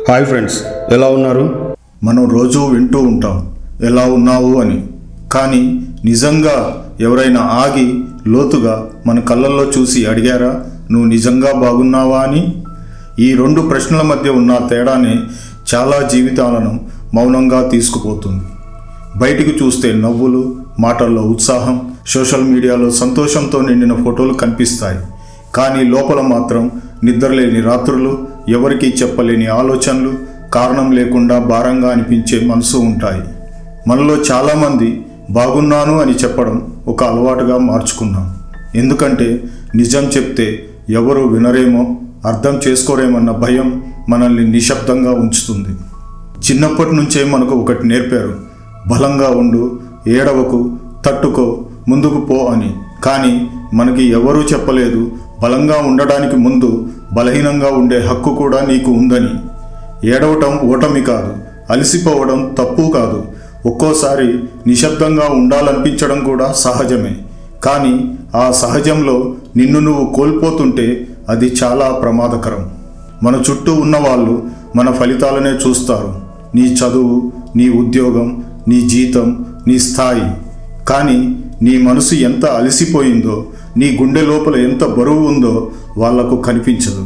Hi friends, ఎలా ఉన్నారు? మనం రోజూ వింటూ ఉంటాం ఎలా ఉన్నావు అని. కానీ నిజంగా ఎవరైనా ఆగి లోతుగా మన కళ్ళల్లో చూసి అడిగారా నువ్వు నిజంగా బాగున్నావా అని? ఈ రెండు ప్రశ్నల మధ్య ఉన్న తేడానే చాలా జీవితాలను మౌనంగా తీసుకుపోతుంది. బయటికి చూస్తే నవ్వులు, మాటల్లో ఉత్సాహం, సోషల్ మీడియాలో సంతోషంతో నిండిన ఫోటోలు కనిపిస్తాయి. కానీ లోపల మాత్రం నిద్రలేని రాత్రులు, ఎవరికీ చెప్పలేని ఆలోచనలు, కారణం లేకుండా భారంగా అనిపించే మనసు ఉంటాయి. మనలో చాలామంది బాగున్నాను అని చెప్పడం ఒక అలవాటుగా మార్చుకున్నాం. ఎందుకంటే నిజం చెప్తే ఎవరు వినరేమో, అర్థం చేసుకోరేమన్న భయం మనల్ని నిశ్శబ్దంగా ఉంచుతుంది. చిన్నప్పటి నుంచే మనకు ఒకటి నేర్పారు, బలంగా ఉండు, ఏడవకు, తట్టుకో, ముందుకు పో అని. కానీ మనకి ఎవరూ చెప్పలేదు బలంగా ఉండడానికి ముందు బలహీనంగా ఉండే హక్కు కూడా నీకు ఉందని. ఏడవటం ఓటమి కాదు, అలసిపోవడం తప్పు కాదు. ఒక్కోసారి నిశ్శబ్దంగా ఉండాలనిపించడం కూడా సహజమే. కానీ ఆ సహజంలో నిన్ను నువ్వు కోల్పోతుంటే అది చాలా ప్రమాదకరం. మన చుట్టూ ఉన్నవాళ్ళు మన ఫలితాలనే చూస్తారు, నీ చదువు, నీ ఉద్యోగం, నీ జీతం, నీ స్థాయి. కానీ నీ మనసు ఎంత అలసిపోయిందో, నీ గుండె లోపల ఎంత బరువు ఉందో వాళ్లకు కనిపించదు.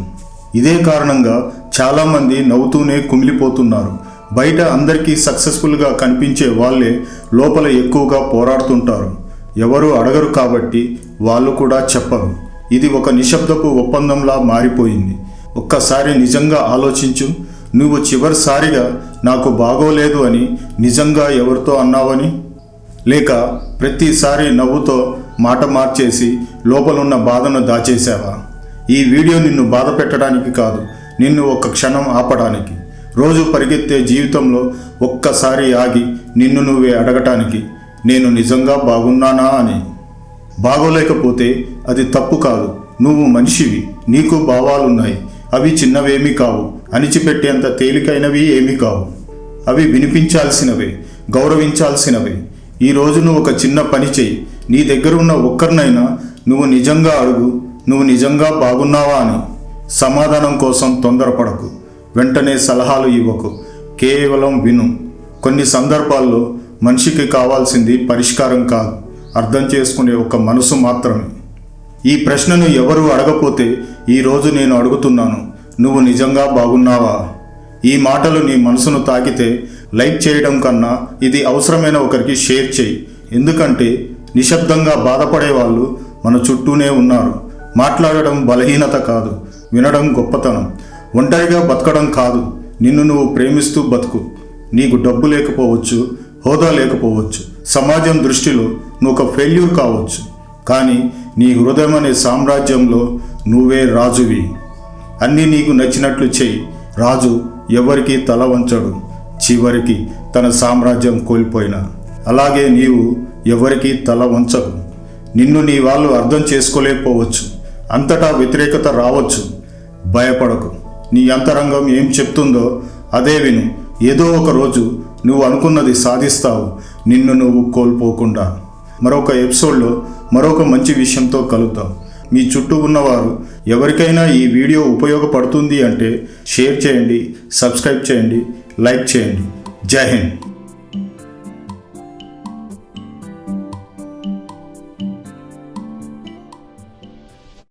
ఇదే కారణంగా చాలామంది నవ్వుతూనే కుమిలిపోతున్నారు. బయట అందరికీ సక్సెస్ఫుల్గా కనిపించే వాళ్ళే లోపల ఎక్కువగా పోరాడుతుంటారు. ఎవరు అడగరు కాబట్టి వాళ్ళు కూడా చెప్పరు. ఇది ఒక నిశ్శబ్దపు ఒప్పందంలా మారిపోయింది. ఒక్కసారి నిజంగా ఆలోచించు, నువ్వు చివరిసారిగా నాకు బాగోలేదు అని నిజంగా ఎవరితో అన్నావని? లేక ప్రతిసారి నవ్వుతో మాట మార్చేసి లోపలున్న బాధను దాచేసావా? ఈ వీడియో నిన్ను బాధ పెట్టడానికి కాదు, నిన్ను ఒక క్షణం ఆపడానికి. రోజు పరిగెత్తే జీవితంలో ఒక్కసారి ఆగి నిన్ను నువ్వే అడగటానికి, నేను నిజంగా బాగున్నానా అని. బాగోలేకపోతే అది తప్పు కాదు, నువ్వు మనిషివి, నీకు భావాలున్నాయి. అవి చిన్నవేమీ కావు, అణిచిపెట్టేంత తేలికైనవి ఏమీ కావు. అవి వినిపించాల్సినవే, గౌరవించాల్సినవే. ఈరోజు నువ్వు ఒక చిన్న పని చెయ్యి. నీ దగ్గర ఉన్న ఒక్కరినైనా నువ్వు నిజంగా అడుగు, నువ్వు నిజంగా బాగున్నావా అని. సమాధానం కోసం తొందరపడకు, వెంటనే సలహాలు ఇవ్వకు, కేవలం విను. కొన్ని సందర్భాల్లో మనిషికి కావాల్సింది పరిష్కారం కాదు, అర్థం చేసుకునే ఒక మనసు మాత్రమే. ఈ ప్రశ్నను ఎవరు అడగపోతే ఈరోజు నేను అడుగుతున్నాను, నువ్వు నిజంగా బాగున్నావా? ఈ మాటలు నీ మనసును తాకితే లైక్ చేయడం కన్నా ఇది అవసరమైన ఒకరికి షేర్ చేయి. ఎందుకంటే నిశ్శబ్దంగా బాధపడే వాళ్ళు మన చుట్టూనే ఉన్నారు. మాట్లాడడం బలహీనత కాదు, వినడం గొప్పతనం. ఒంటరిగా బతకడం కాదు, నిన్ను నువ్వు ప్రేమిస్తూ బతుకు. నీకు డబ్బు లేకపోవచ్చు, హోదా లేకపోవచ్చు, సమాజం దృష్టిలో నువ్వు ఒక ఫెయిల్యూర్ కావచ్చు. కానీ నీ హృదయం అనే సామ్రాజ్యంలో నువ్వే రాజువి. అన్నీ నీకు నచ్చినట్లు చెయ్యి. రాజు ఎవరికి తల వంచడు, చివరికి తన సామ్రాజ్యం కోల్పోయినా. అలాగే నీవు ఎవరికి తల వంచకు. నిన్ను నీ వాళ్ళు అర్థం చేసుకోలేకపోవచ్చు, అంతటా వ్యతిరేకత రావచ్చు. భయపడకు, నీ అంతరంగం ఏం చెప్తుందో అదే విను. ఏదో ఒక రోజు నువ్వు అనుకున్నది సాధిస్తావు, నిన్ను నువ్వు కోల్పోకుండా. మరొక ఎపిసోడ్లో మరొక మంచి విషయంతో కలుద్దాం. మీ చుట్టూ ఉన్నవారు ఎవరికైనా ఈ వీడియో ఉపయోగపడుతుంది అంటే షేర్ చేయండి, సబ్స్క్రైబ్ చేయండి, లైక్ చేయండి. జై హింద్.